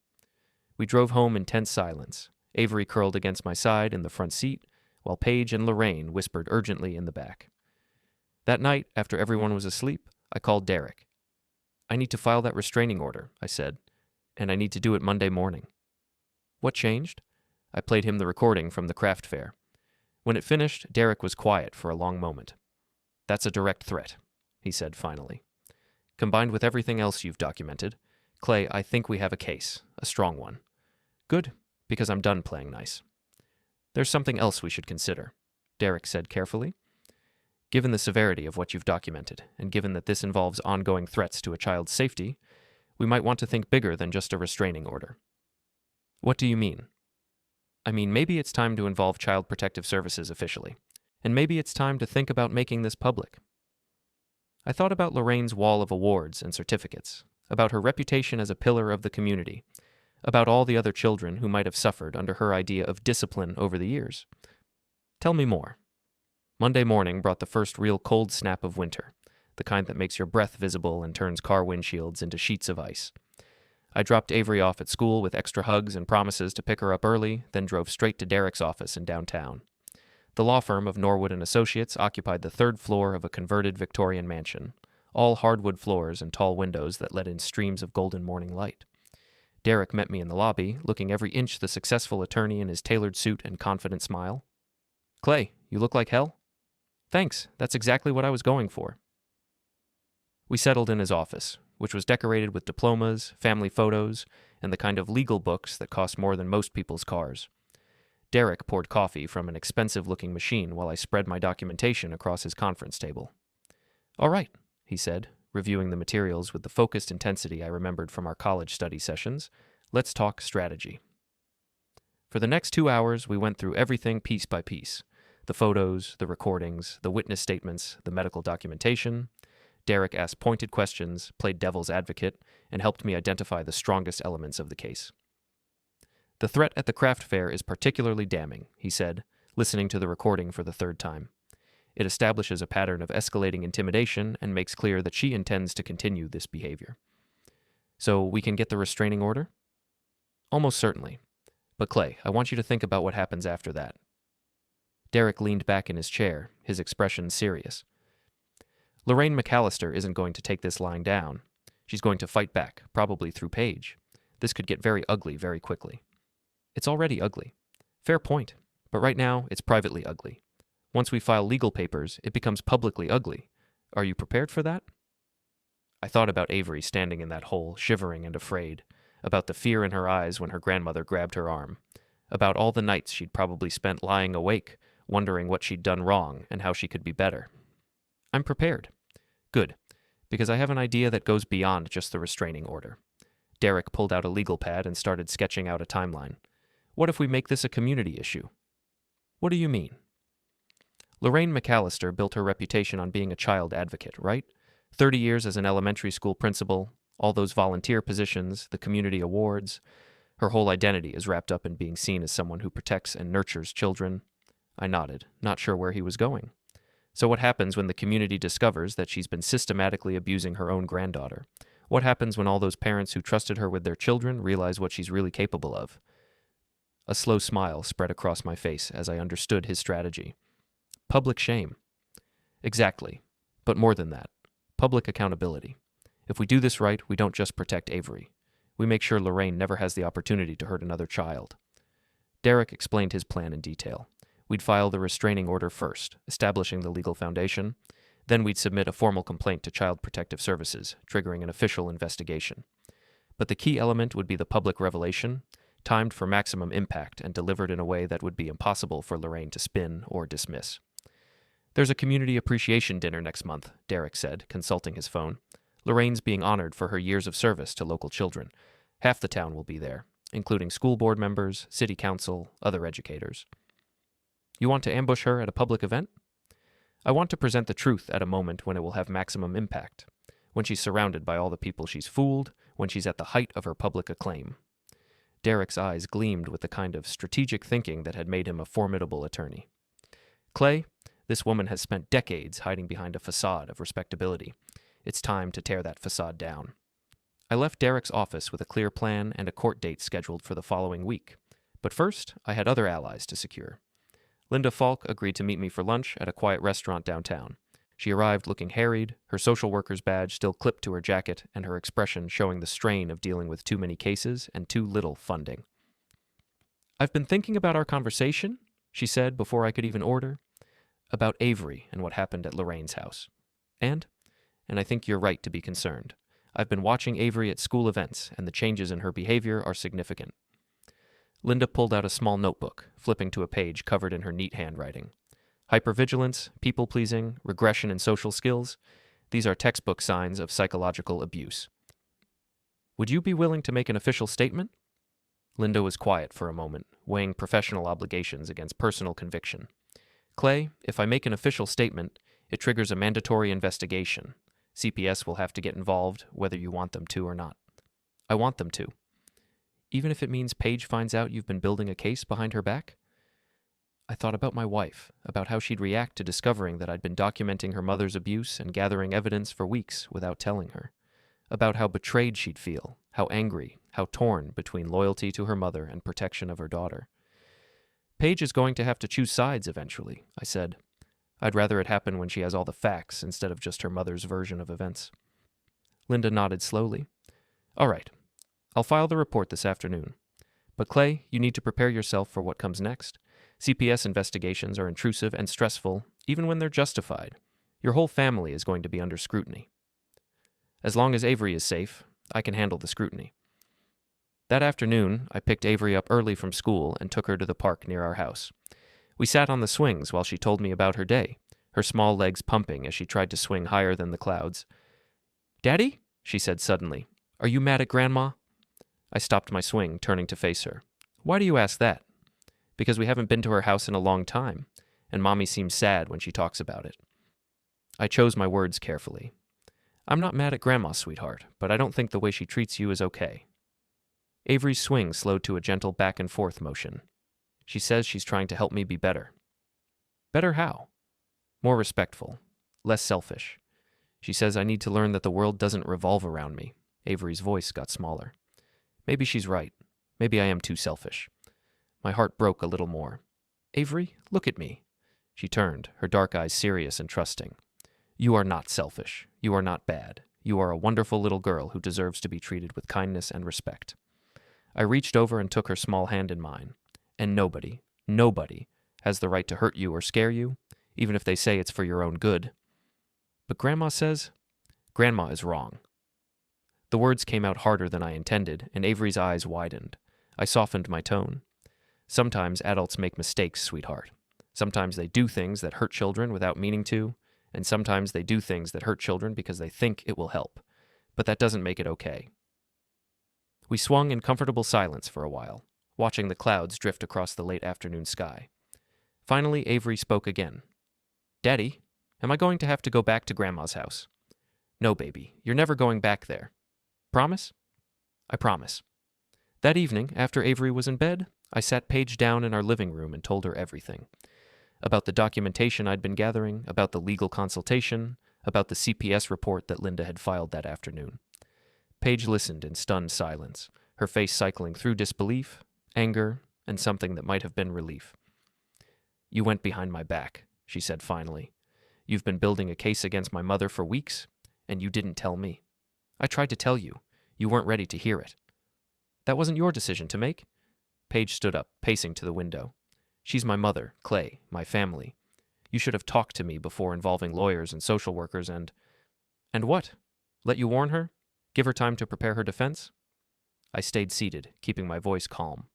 We drove home in tense silence, Avery curled against my side in the front seat, while Paige and Lorraine whispered urgently in the back. That night, after everyone was asleep, I called Derek. I need to file that restraining order, I said, and I need to do it Monday morning. What changed? I played him the recording from the craft fair. When it finished, Derek was quiet for a long moment. That's a direct threat, he said finally. Combined with everything else you've documented, Clay, I think we have a case, a strong one. Good, because I'm done playing nice. There's something else we should consider, Derek said carefully. Given the severity of what you've documented, and given that this involves ongoing threats to a child's safety, we might want to think bigger than just a restraining order. What do you mean? I mean, maybe it's time to involve Child Protective Services officially, and maybe it's time to think about making this public. I thought about Lorraine's wall of awards and certificates, about her reputation as a pillar of the community, about all the other children who might have suffered under her idea of discipline over the years. Tell me more. Monday morning brought the first real cold snap of winter, the kind that makes your breath visible and turns car windshields into sheets of ice. I dropped Avery off at school with extra hugs and promises to pick her up early, then drove straight to Derek's office in downtown. The law firm of Norwood and Associates occupied the third floor of a converted Victorian mansion, all hardwood floors and tall windows that let in streams of golden morning light. Derek met me in the lobby, looking every inch the successful attorney in his tailored suit and confident smile. Clay, you look like hell. Thanks, that's exactly what I was going for. We settled in his office, which was decorated with diplomas, family photos, and the kind of legal books that cost more than most people's cars. Derek poured coffee from an expensive-looking machine while I spread my documentation across his conference table. All right, he said, reviewing the materials with the focused intensity I remembered from our college study sessions. Let's talk strategy. For the next 2 hours, we went through everything piece by piece. The photos, the recordings, the witness statements, the medical documentation. Derek asked pointed questions, played devil's advocate, and helped me identify the strongest elements of the case. The threat at the craft fair is particularly damning, he said, listening to the recording for the third time. It establishes a pattern of escalating intimidation and makes clear that she intends to continue this behavior. So we can get the restraining order? Almost certainly. But Clay, I want you to think about what happens after that. Derek leaned back in his chair, his expression serious. Lorraine McAllister isn't going to take this lying down. She's going to fight back, probably through Paige. This could get very ugly very quickly. It's already ugly. Fair point. But right now, it's privately ugly. Once we file legal papers, it becomes publicly ugly. Are you prepared for that? I thought about Avery standing in that hole, shivering and afraid, about the fear in her eyes when her grandmother grabbed her arm, about all the nights she'd probably spent lying awake, wondering what she'd done wrong and how she could be better. I'm prepared. Good, because I have an idea that goes beyond just the restraining order. Derek pulled out a legal pad and started sketching out a timeline. What if we make this a community issue? What do you mean? Lorraine McAllister built her reputation on being a child advocate, right? 30 years as an elementary school principal, all those volunteer positions, the community awards. Her whole identity is wrapped up in being seen as someone who protects and nurtures children. I nodded, not sure where he was going. So what happens when the community discovers that she's been systematically abusing her own granddaughter? What happens when all those parents who trusted her with their children realize what she's really capable of? A slow smile spread across my face as I understood his strategy. Public shame. Exactly. But more than that. Public accountability. If we do this right, we don't just protect Avery. We make sure Lorraine never has the opportunity to hurt another child. Derek explained his plan in detail. We'd file the restraining order first, establishing the legal foundation. Then we'd submit a formal complaint to Child Protective Services, triggering an official investigation. But the key element would be the public revelation, timed for maximum impact and delivered in a way that would be impossible for Lorraine to spin or dismiss. There's a community appreciation dinner next month, Derek said, consulting his phone. Lorraine's being honored for her years of service to local children. Half the town will be there, including school board members, city council, other educators. You want to ambush her at a public event? I want to present the truth at a moment when it will have maximum impact, when she's surrounded by all the people she's fooled, when she's at the height of her public acclaim. Derek's eyes gleamed with the kind of strategic thinking that had made him a formidable attorney. Clay, this woman has spent decades hiding behind a facade of respectability. It's time to tear that facade down. I left Derek's office with a clear plan and a court date scheduled for the following week. But first, I had other allies to secure. Linda Falk agreed to meet me for lunch at a quiet restaurant downtown. She arrived looking harried, her social worker's badge still clipped to her jacket, and her expression showing the strain of dealing with too many cases and too little funding. I've been thinking about our conversation, she said before I could even order, about Avery and what happened at Lorraine's house. And I think you're right to be concerned. I've been watching Avery at school events, and the changes in her behavior are significant. Linda pulled out a small notebook, flipping to a page covered in her neat handwriting. Hypervigilance, people-pleasing, regression in social skills, these are textbook signs of psychological abuse. Would you be willing to make an official statement? Linda was quiet for a moment, weighing professional obligations against personal conviction. Clay, if I make an official statement, it triggers a mandatory investigation. CPS will have to get involved, whether you want them to or not. I want them to. Even if it means Paige finds out you've been building a case behind her back? I thought about my wife, about how she'd react to discovering that I'd been documenting her mother's abuse and gathering evidence for weeks without telling her. About how betrayed she'd feel, how angry, how torn between loyalty to her mother and protection of her daughter. Paige is going to have to choose sides eventually, I said. I'd rather it happen when she has all the facts instead of just her mother's version of events. Linda nodded slowly. All right. I'll file the report this afternoon. But Clay, you need to prepare yourself for what comes next. CPS investigations are intrusive and stressful, even when they're justified. Your whole family is going to be under scrutiny. As long as Avery is safe, I can handle the scrutiny. That afternoon, I picked Avery up early from school and took her to the park near our house. We sat on the swings while she told me about her day, her small legs pumping as she tried to swing higher than the clouds. Daddy, she said suddenly, are you mad at Grandma? I stopped my swing, turning to face her. Why do you ask that? Because we haven't been to her house in a long time, and Mommy seems sad when she talks about it. I chose my words carefully. I'm not mad at Grandma, sweetheart, but I don't think the way she treats you is okay. Avery's swing slowed to a gentle back and forth motion. She says she's trying to help me be better. Better how? More respectful, less selfish. She says I need to learn that the world doesn't revolve around me. Avery's voice got smaller. Maybe she's right. Maybe I am too selfish. My heart broke a little more. Avery, look at me. She turned, her dark eyes serious and trusting. You are not selfish. You are not bad. You are a wonderful little girl who deserves to be treated with kindness and respect. I reached over and took her small hand in mine. And nobody has the right to hurt you or scare you, even if they say it's for your own good. But Grandma says, Grandma is wrong. The words came out harder than I intended, and Avery's eyes widened. I softened my tone. Sometimes adults make mistakes, sweetheart. Sometimes they do things that hurt children without meaning to, and sometimes they do things that hurt children because they think it will help. But that doesn't make it okay. We swung in comfortable silence for a while, watching the clouds drift across the late afternoon sky. Finally, Avery spoke again. Daddy, am I going to have to go back to Grandma's house? No, baby, you're never going back there. Promise? I promise. That evening, after Avery was in bed, I sat Paige down in our living room and told her everything. About the documentation I'd been gathering, about the legal consultation, about the CPS report that Linda had filed that afternoon. Paige listened in stunned silence, her face cycling through disbelief, anger, and something that might have been relief. You went behind my back, she said finally. You've been building a case against my mother for weeks, and you didn't tell me. I tried to tell you. You weren't ready to hear it. That wasn't your decision to make. Paige stood up, pacing to the window. She's my mother, Clay, my family. You should have talked to me before involving lawyers and social workers and... And what? Let you warn her? Give her time to prepare her defense? I stayed seated, keeping my voice calm.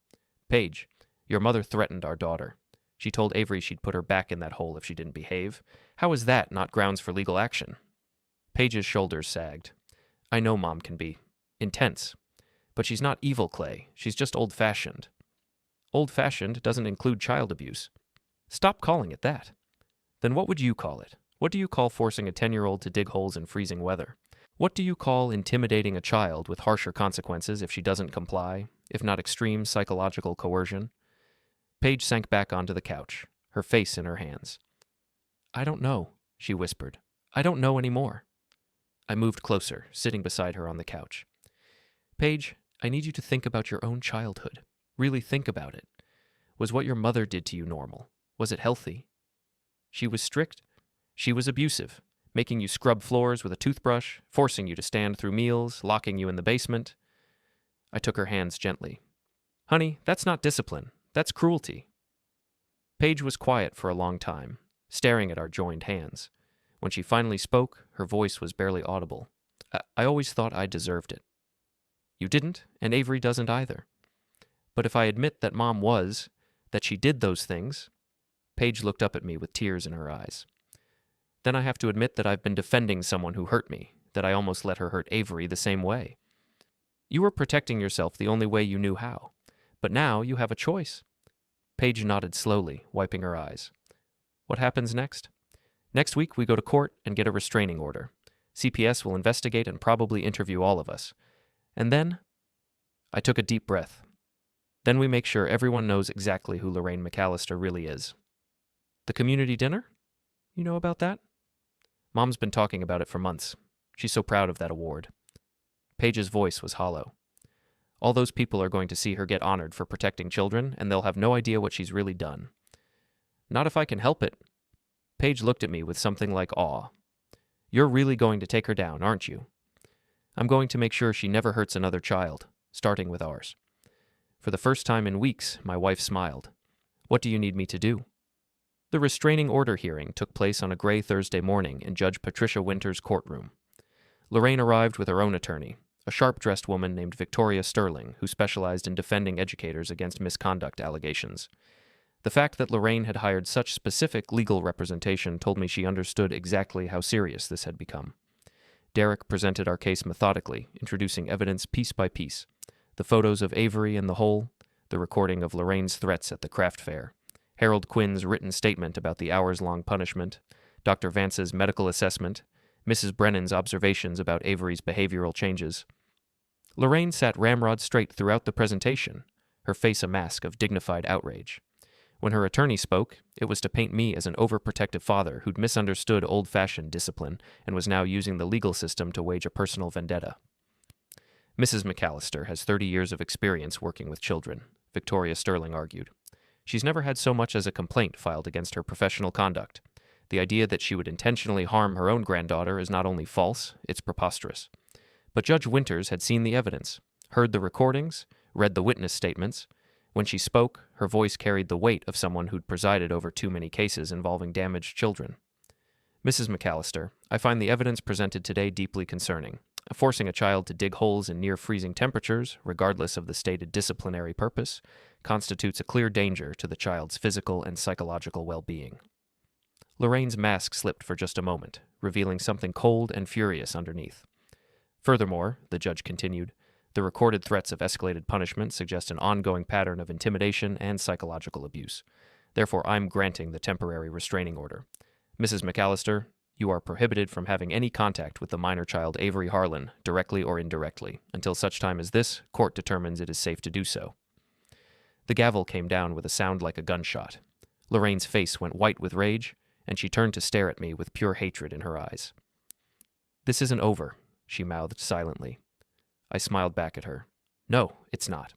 Paige, your mother threatened our daughter. She told Avery she'd put her back in that hole if she didn't behave. How is that not grounds for legal action? Paige's shoulders sagged. I know Mom can be intense. But she's not evil, Clay. She's just old-fashioned. Old-fashioned doesn't include child abuse. Stop calling it that. Then what would you call it? What do you call forcing a 10-year-old to dig holes in freezing weather? What do you call intimidating a child with harsher consequences if she doesn't comply, if not extreme psychological coercion? Paige sank back onto the couch, her face in her hands. I don't know, she whispered. I don't know anymore. I moved closer, sitting beside her on the couch. Paige, I need you to think about your own childhood. Really think about it. Was what your mother did to you normal? Was it healthy? She was strict. She was abusive, making you scrub floors with a toothbrush, forcing you to stand through meals, locking you in the basement. I took her hands gently. Honey, that's not discipline. That's cruelty. Paige was quiet for a long time, staring at our joined hands. When she finally spoke, her voice was barely audible. I always thought I deserved it. You didn't, and Avery doesn't either. But if I admit that Mom was, that she did those things... Paige looked up at me with tears in her eyes. Then I have to admit that I've been defending someone who hurt me, that I almost let her hurt Avery the same way. You were protecting yourself the only way you knew how. But now you have a choice. Paige nodded slowly, wiping her eyes. What happens next? Next week we go to court and get a restraining order. CPS will investigate and probably interview all of us. And then... I took a deep breath. Then we make sure everyone knows exactly who Lorraine McAllister really is. The community dinner? You know about that? Mom's been talking about it for months. She's so proud of that award. Paige's voice was hollow. All those people are going to see her get honored for protecting children, and they'll have no idea what she's really done. Not if I can help it. Paige looked at me with something like awe. You're really going to take her down, aren't you? I'm going to make sure she never hurts another child, starting with ours. For the first time in weeks, my wife smiled. What do you need me to do? The restraining order hearing took place on a gray Thursday morning in Judge Patricia Winter's courtroom. Lorraine arrived with her own attorney, a sharp-dressed woman named Victoria Sterling, who specialized in defending educators against misconduct allegations. The fact that Lorraine had hired such specific legal representation told me she understood exactly how serious this had become. Derek presented our case methodically, introducing evidence piece by piece. The photos of Avery in the hole, the recording of Lorraine's threats at the craft fair, Harold Quinn's written statement about the hours-long punishment, Dr. Vance's medical assessment, Mrs. Brennan's observations about Avery's behavioral changes. Lorraine sat ramrod straight throughout the presentation, her face a mask of dignified outrage. When her attorney spoke, it was to paint me as an overprotective father who'd misunderstood old-fashioned discipline and was now using the legal system to wage a personal vendetta. Mrs. McAllister has 30 years of experience working with children, Victoria Sterling argued. She's never had so much as a complaint filed against her professional conduct. The idea that she would intentionally harm her own granddaughter is not only false, it's preposterous. But Judge Winters had seen the evidence, heard the recordings, read the witness statements. When she spoke, her voice carried the weight of someone who'd presided over too many cases involving damaged children. Mrs. McAllister, I find the evidence presented today deeply concerning. Forcing a child to dig holes in near-freezing temperatures, regardless of the stated disciplinary purpose, constitutes a clear danger to the child's physical and psychological well-being. Lorraine's mask slipped for just a moment, revealing something cold and furious underneath. Furthermore, the judge continued, the recorded threats of escalated punishment suggest an ongoing pattern of intimidation and psychological abuse. Therefore, I'm granting the temporary restraining order. Mrs. McAllister, you are prohibited from having any contact with the minor child Avery Harlan, directly or indirectly, until such time as this court determines it is safe to do so. The gavel came down with a sound like a gunshot. Lorraine's face went white with rage, and she turned to stare at me with pure hatred in her eyes. This isn't over, she mouthed silently. I smiled back at her. No, it's not.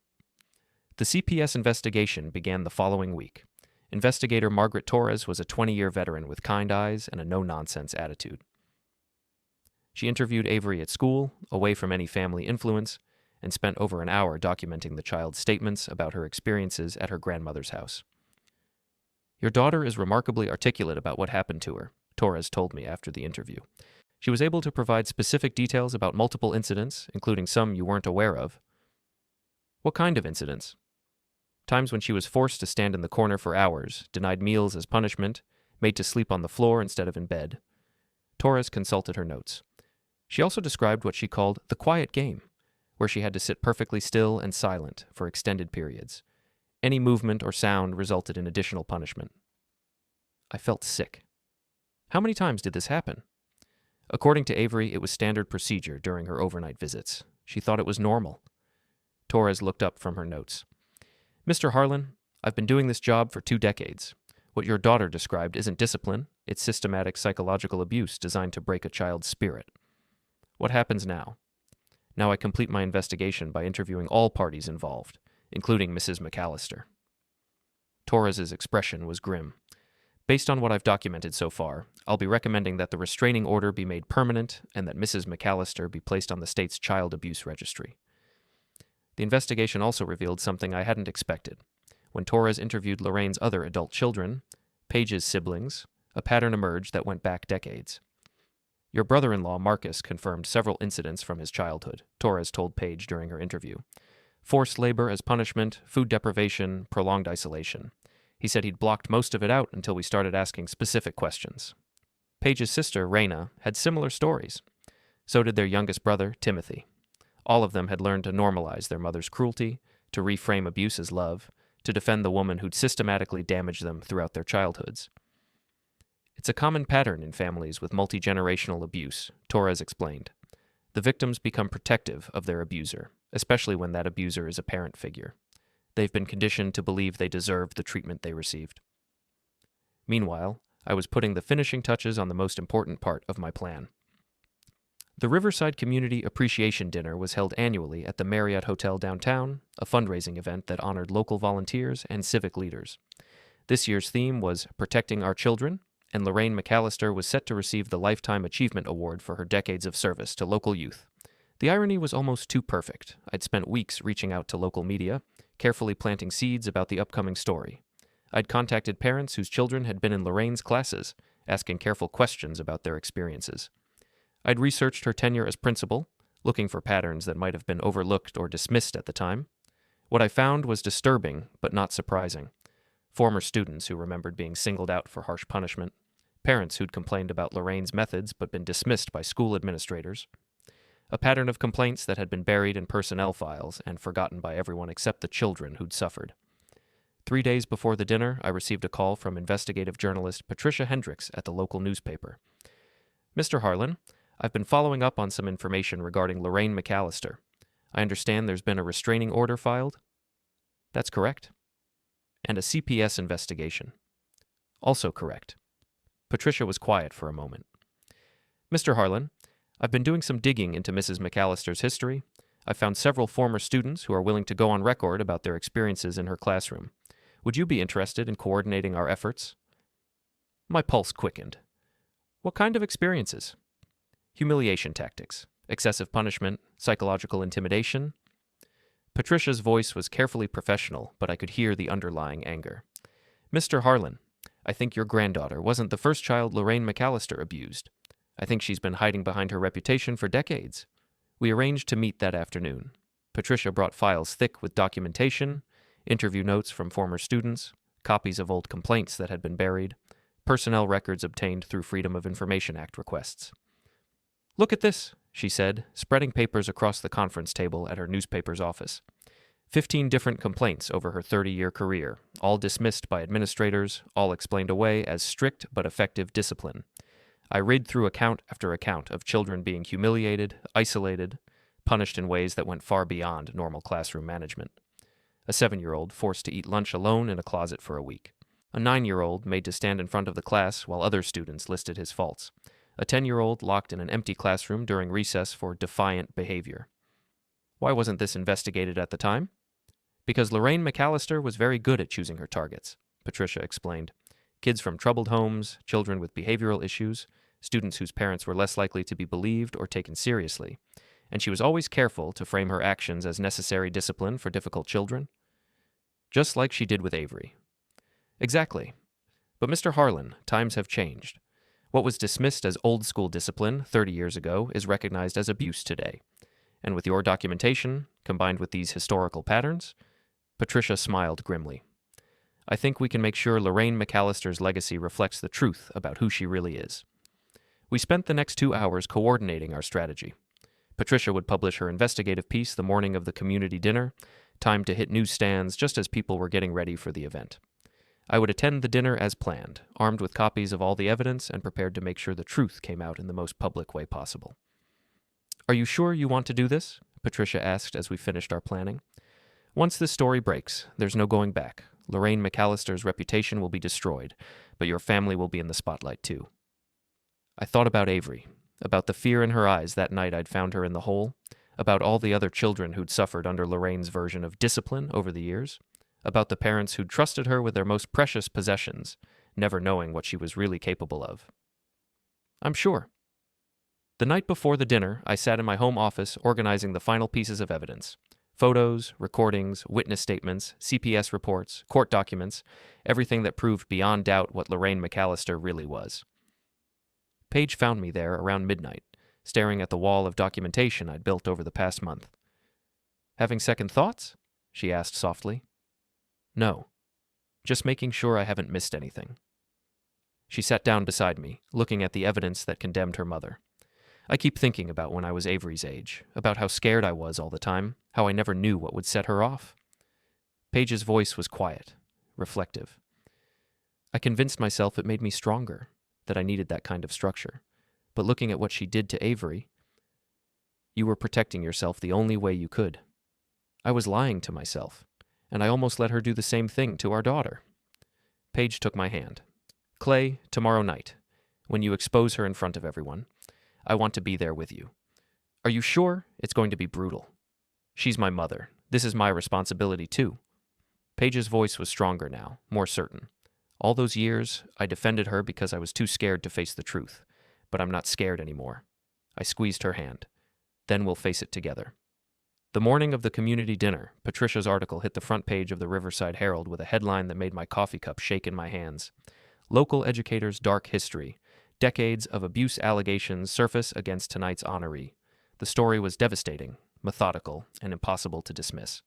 The CPS investigation began the following week. Investigator Margaret Torres was a 20-year veteran with kind eyes and a no-nonsense attitude. She interviewed Avery at school, away from any family influence, and spent over an hour documenting the child's statements about her experiences at her grandmother's house. "Your daughter is remarkably articulate about what happened to her," Torres told me after the interview. "She was able to provide specific details about multiple incidents, including some you weren't aware of." "What kind of incidents?" "Times when she was forced to stand in the corner for hours, denied meals as punishment, made to sleep on the floor instead of in bed." Torres consulted her notes. She also described what she called the quiet game, where she had to sit perfectly still and silent for extended periods. Any movement or sound resulted in additional punishment. I felt sick. How many times did this happen? According to Avery, it was standard procedure during her overnight visits. She thought it was normal. Torres looked up from her notes. "Mr. Harlan, I've been doing this job for 2 decades. What your daughter described isn't discipline, it's systematic psychological abuse designed to break a child's spirit. What happens now? Now I complete my investigation by interviewing all parties involved, including Mrs. McAllister." Torres's expression was grim. "Based on what I've documented so far, I'll be recommending that the restraining order be made permanent and that Mrs. McAllister be placed on the state's child abuse registry." The investigation also revealed something I hadn't expected. When Torres interviewed Lorraine's other adult children, Paige's siblings, a pattern emerged that went back decades. "Your brother-in-law, Marcus, confirmed several incidents from his childhood," Torres told Paige during her interview. "Forced labor as punishment, food deprivation, prolonged isolation. He said he'd blocked most of it out until we started asking specific questions." Paige's sister, Raina, had similar stories. So did their youngest brother, Timothy. All of them had learned to normalize their mother's cruelty, to reframe abuse as love, to defend the woman who'd systematically damaged them throughout their childhoods. "It's a common pattern in families with multi-generational abuse," Torres explained. "The victims become protective of their abuser, especially when that abuser is a parent figure. They've been conditioned to believe they deserve the treatment they received." Meanwhile, I was putting the finishing touches on the most important part of my plan. The Riverside Community Appreciation Dinner was held annually at the Marriott Hotel downtown, a fundraising event that honored local volunteers and civic leaders. This year's theme was Protecting Our Children, and Lorraine McAllister was set to receive the Lifetime Achievement Award for her decades of service to local youth. The irony was almost too perfect. I'd spent weeks reaching out to local media, carefully planting seeds about the upcoming story. I'd contacted parents whose children had been in Lorraine's classes, asking careful questions about their experiences. I'd researched her tenure as principal, looking for patterns that might have been overlooked or dismissed at the time. What I found was disturbing, but not surprising. Former students who remembered being singled out for harsh punishment, parents who'd complained about Lorraine's methods but been dismissed by school administrators, a pattern of complaints that had been buried in personnel files and forgotten by everyone except the children who'd suffered. 3 days before the dinner, I received a call from investigative journalist Patricia Hendricks at the local newspaper. "Mr. Harlan, I've been following up on some information regarding Lorraine McAllister. I understand there's been a restraining order filed?" "That's correct." "And a CPS investigation?" "Also correct." Patricia was quiet for a moment. "Mr. Harlan, I've been doing some digging into Mrs. McAllister's history. I've found several former students who are willing to go on record about their experiences in her classroom. Would you be interested in coordinating our efforts?" My pulse quickened. "What kind of experiences?" "Humiliation tactics, excessive punishment, psychological intimidation." Patricia's voice was carefully professional, but I could hear the underlying anger. "Mr. Harlan, I think your granddaughter wasn't the first child Lorraine McAllister abused. I think she's been hiding behind her reputation for decades. We arranged to meet that afternoon. Patricia brought files thick with documentation, interview notes from former students, copies of old complaints that had been buried, personnel records obtained through Freedom of Information Act requests. "Look at this," she said, spreading papers across the conference table at her newspaper's office. 15 different complaints over her 30-year career, all dismissed by administrators, all explained away as strict but effective discipline. I read through account after account of children being humiliated, isolated, punished in ways that went far beyond normal classroom management. A 7-year-old forced to eat lunch alone in a closet for a week. A 9-year-old made to stand in front of the class while other students listed his faults. A 10-year-old locked in an empty classroom during recess for defiant behavior. Why wasn't this investigated at the time? Because Lorraine McAllister was very good at choosing her targets, Patricia explained. Kids from troubled homes, children with behavioral issues, students whose parents were less likely to be believed or taken seriously. and she was always careful to frame her actions as necessary discipline for difficult children. Just like she did with Avery. Exactly. But Mr. Harlan, times have changed. What was dismissed as old-school discipline 30 years ago is recognized as abuse today. And with your documentation, combined with these historical patterns, Patricia smiled grimly. I think we can make sure Lorraine McAllister's legacy reflects the truth about who she really is. We spent the next 2 hours coordinating our strategy. Patricia would publish her investigative piece the morning of the community dinner, timed to hit newsstands just as people were getting ready for the event. I would attend the dinner as planned, armed with copies of all the evidence and prepared to make sure the truth came out in the most public way possible. Are you sure you want to do this? Patricia asked as we finished our planning. Once this story breaks, there's no going back. Lorraine McAllister's reputation will be destroyed, but your family will be in the spotlight too. I thought about Avery, about the fear in her eyes that night I'd found her in the hole, about all the other children who'd suffered under Lorraine's version of discipline over the years, about the parents who'd trusted her with their most precious possessions, never knowing what she was really capable of. I'm sure. The night before the dinner, I sat in my home office organizing the final pieces of evidence. Photos, recordings, witness statements, CPS reports, court documents, everything that proved beyond doubt what Lorraine McAllister really was. Paige found me there around midnight, staring at the wall of documentation I'd built over the past month. Having second thoughts? She asked softly. No. Just making sure I haven't missed anything. She sat down beside me, looking at the evidence that condemned her mother. I keep thinking about when I was Avery's age, about how scared I was all the time, how I never knew what would set her off. Paige's voice was quiet, reflective. I convinced myself it made me stronger, that I needed that kind of structure. But looking at what she did to Avery, you were protecting yourself the only way you could. I was lying to myself, and I almost let her do the same thing to our daughter. Paige took my hand. Clay, tomorrow night, when you expose her in front of everyone, I want to be there with you. Are you sure? It's going to be brutal. She's my mother. This is my responsibility too. Paige's voice was stronger now, more certain. All those years, I defended her because I was too scared to face the truth. But I'm not scared anymore. I squeezed her hand. Then we'll face it together. The morning of the community dinner, Patricia's article hit the front page of the Riverside Herald with a headline that made my coffee cup shake in my hands. Local educators' dark history. Decades of abuse allegations surface against tonight's honoree. The story was devastating, methodical, and impossible to dismiss.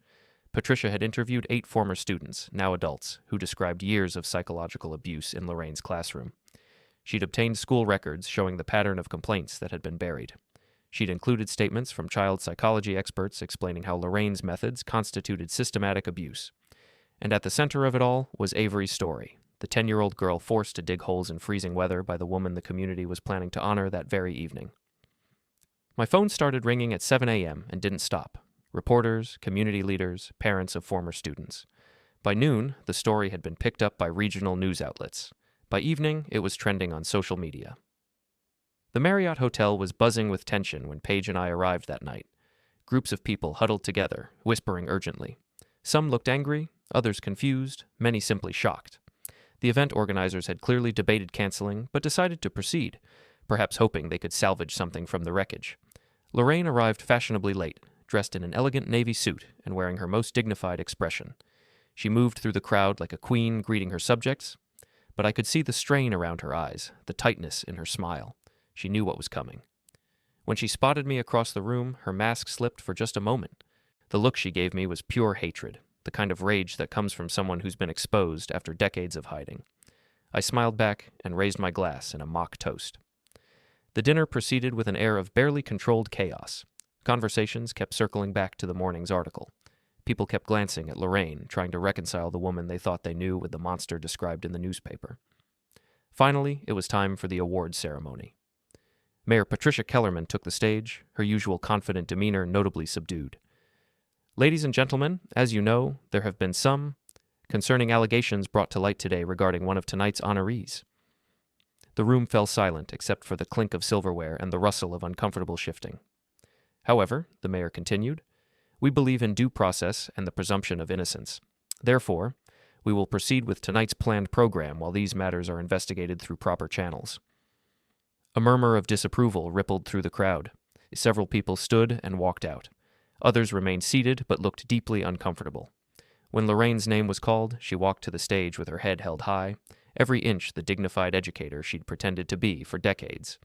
Patricia had interviewed 8 former students, now adults, who described years of psychological abuse in Lorraine's classroom. She'd obtained school records showing the pattern of complaints that had been buried. She'd included statements from child psychology experts explaining how Lorraine's methods constituted systematic abuse. And at the center of it all was Avery's story, the 10-year-old girl forced to dig holes in freezing weather by the woman the community was planning to honor that very evening. My phone started ringing at 7 a.m. and didn't stop. Reporters, community leaders, parents of former students. By noon, the story had been picked up by regional news outlets. By evening, it was trending on social media. The Marriott Hotel was buzzing with tension when Paige and I arrived that night. Groups of people huddled together, whispering urgently. Some looked angry, others confused, many simply shocked. The event organizers had clearly debated canceling, but decided to proceed, perhaps hoping they could salvage something from the wreckage. Lorraine arrived fashionably late, dressed in an elegant navy suit and wearing her most dignified expression. She moved through the crowd like a queen greeting her subjects, but I could see the strain around her eyes, the tightness in her smile. She knew what was coming. When she spotted me across the room, her mask slipped for just a moment. The look she gave me was pure hatred, the kind of rage that comes from someone who's been exposed after decades of hiding. I smiled back and raised my glass in a mock toast. The dinner proceeded with an air of barely controlled chaos. Conversations kept circling back to the morning's article. People kept glancing at Lorraine, trying to reconcile the woman they thought they knew with the monster described in the newspaper. Finally, it was time for the awards ceremony. Mayor Patricia Kellerman took the stage, her usual confident demeanor notably subdued. Ladies and gentlemen, as you know, there have been some concerning allegations brought to light today regarding one of tonight's honorees. The room fell silent except for the clink of silverware and the rustle of uncomfortable shifting. However, the mayor continued, we believe in due process and the presumption of innocence. Therefore, we will proceed with tonight's planned program while these matters are investigated through proper channels. A murmur of disapproval rippled through the crowd. Several people stood and walked out. Others remained seated but looked deeply uncomfortable. When Lorraine's name was called, she walked to the stage with her head held high, every inch the dignified educator she'd pretended to be for decades.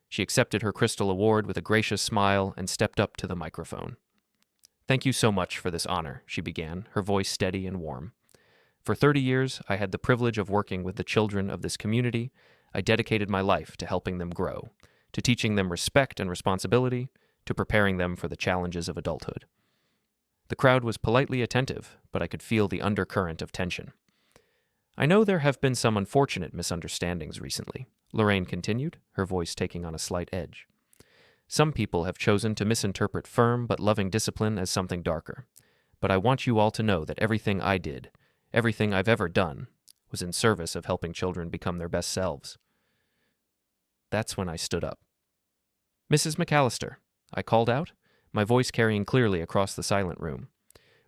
She accepted her Crystal Award with a gracious smile and stepped up to the microphone. "Thank you so much for this honor," she began, her voice steady and warm. "For 30 years, I had the privilege of working with the children of this community. I dedicated my life to helping them grow, to teaching them respect and responsibility, to preparing them for the challenges of adulthood." The crowd was politely attentive, but I could feel the undercurrent of tension. "I know there have been some unfortunate misunderstandings recently," Lorraine continued, her voice taking on a slight edge. "Some people have chosen to misinterpret firm but loving discipline as something darker. But I want you all to know that everything I did, everything I've ever done, was in service of helping children become their best selves." That's when I stood up. "Mrs. McAllister," I called out, my voice carrying clearly across the silent room.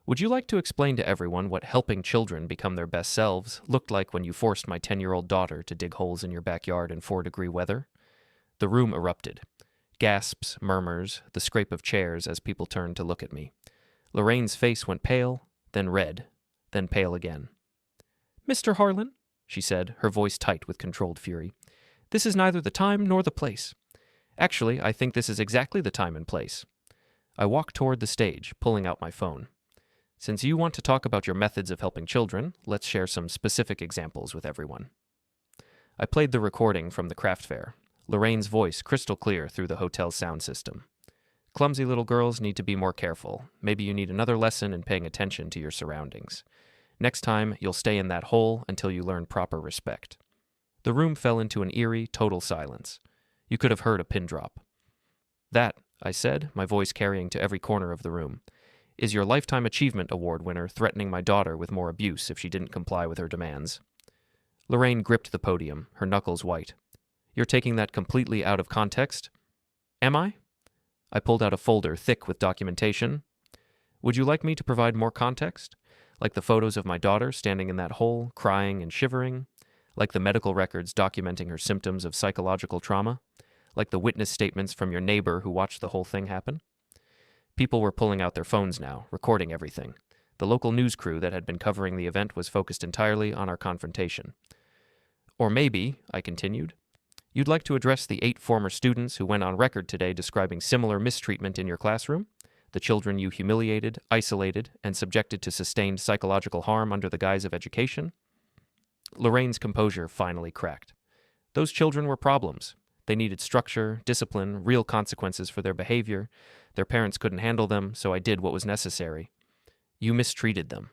"Would you like to explain to everyone what helping children become their best selves looked like when you forced my 10-year-old daughter to dig holes in your backyard in 4-degree weather?" The room erupted. Gasps, murmurs, the scrape of chairs as people turned to look at me. Lorraine's face went pale, then red, then pale again. "Mr. Harlan," she said, her voice tight with controlled fury, "this is neither the time nor the place. Actually, I think this is exactly the time and place." I walked toward the stage, pulling out my phone. "Since you want to talk about your methods of helping children, let's share some specific examples with everyone." I played the recording from the craft fair, Lorraine's voice crystal clear through the hotel's sound system. "Clumsy little girls need to be more careful. Maybe you need another lesson in paying attention to your surroundings. Next time, you'll stay in that hole until you learn proper respect." The room fell into an eerie, total silence. You could have heard a pin drop. "That," I said, my voice carrying to every corner of the room, "is your Lifetime Achievement Award winner threatening my daughter with more abuse if she didn't comply with her demands." Lorraine gripped the podium, her knuckles white. "You're taking that completely out of context?" "Am I?" I pulled out a folder thick with documentation. "Would you like me to provide more context? Like the photos of my daughter standing in that hole, crying and shivering? Like the medical records documenting her symptoms of psychological trauma? Like the witness statements from your neighbor who watched the whole thing happen?" People were pulling out their phones now, recording everything. The local news crew that had been covering the event was focused entirely on our confrontation. "Or maybe," I continued, "you'd like to address the 8 former students who went on record today describing similar mistreatment in your classroom? The children you humiliated, isolated, and subjected to sustained psychological harm under the guise of education?" Lorraine's composure finally cracked. "Those children were problems. They needed structure, discipline, real consequences for their behavior. Their parents couldn't handle them, so I did what was necessary. You mistreated them."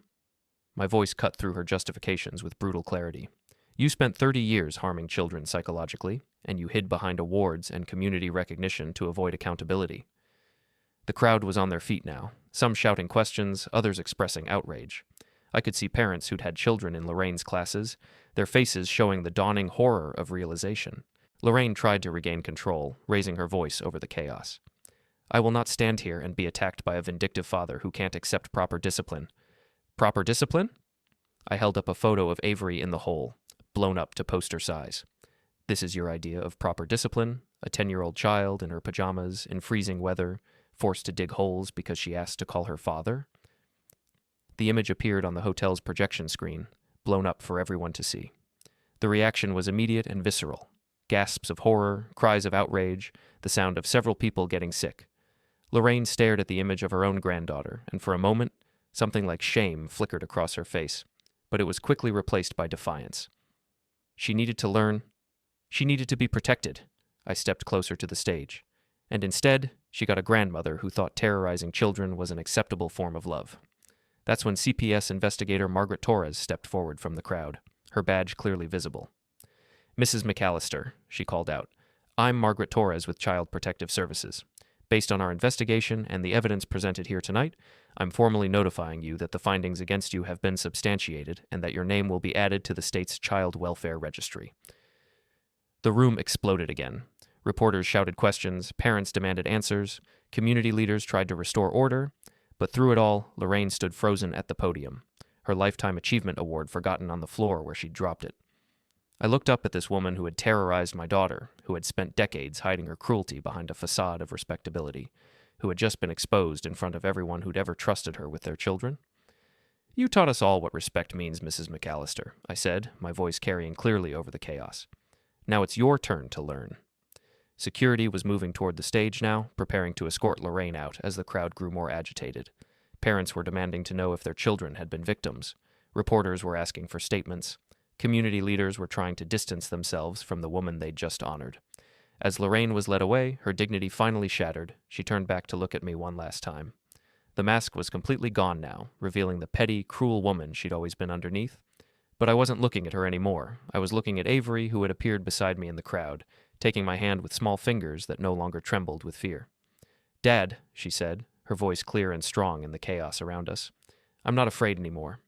My voice cut through her justifications with brutal clarity. "You spent 30 years harming children psychologically, and you hid behind awards and community recognition to avoid accountability." The crowd was on their feet now, some shouting questions, others expressing outrage. I could see parents who'd had children in Lorraine's classes, their faces showing the dawning horror of realization. Lorraine tried to regain control, raising her voice over the chaos. "I will not stand here and be attacked by a vindictive father who can't accept proper discipline." "Proper discipline?" I held up a photo of Avery in the hole, blown up to poster size. "This is your idea of proper discipline? A 10-year-old child in her pajamas, in freezing weather, forced to dig holes because she asked to call her father?" The image appeared on the hotel's projection screen, blown up for everyone to see. The reaction was immediate and visceral. Gasps of horror, cries of outrage, the sound of several people getting sick. Lorraine stared at the image of her own granddaughter, and for a moment, something like shame flickered across her face, but it was quickly replaced by defiance. She needed to learn. She needed to be protected. I stepped closer to the stage. And instead, she got a grandmother who thought terrorizing children was an acceptable form of love. That's when CPS investigator Margaret Torres stepped forward from the crowd, her badge clearly visible. "Mrs. McAllister," she called out, "I'm Margaret Torres with Child Protective Services. Based on our investigation and the evidence presented here tonight, I'm formally notifying you that the findings against you have been substantiated and that your name will be added to the state's Child Welfare Registry." The room exploded again. Reporters shouted questions, parents demanded answers, community leaders tried to restore order, but through it all, Lorraine stood frozen at the podium, her Lifetime Achievement Award forgotten on the floor where she'd dropped it. I looked up at this woman who had terrorized my daughter, who had spent decades hiding her cruelty behind a facade of respectability, who had just been exposed in front of everyone who'd ever trusted her with their children. "You taught us all what respect means, Mrs. McAllister," I said, my voice carrying clearly over the chaos. "Now it's your turn to learn." Security was moving toward the stage now, preparing to escort Lorraine out as the crowd grew more agitated. Parents were demanding to know if their children had been victims. Reporters were asking for statements. Community leaders were trying to distance themselves from the woman they'd just honored. As Lorraine was led away, her dignity finally shattered. She turned back to look at me one last time. The mask was completely gone now, revealing the petty, cruel woman she'd always been underneath. But I wasn't looking at her anymore. I was looking at Avery, who had appeared beside me in the crowd, taking my hand with small fingers that no longer trembled with fear. "Dad," she said, her voice clear and strong in the chaos around us, "I'm not afraid anymore.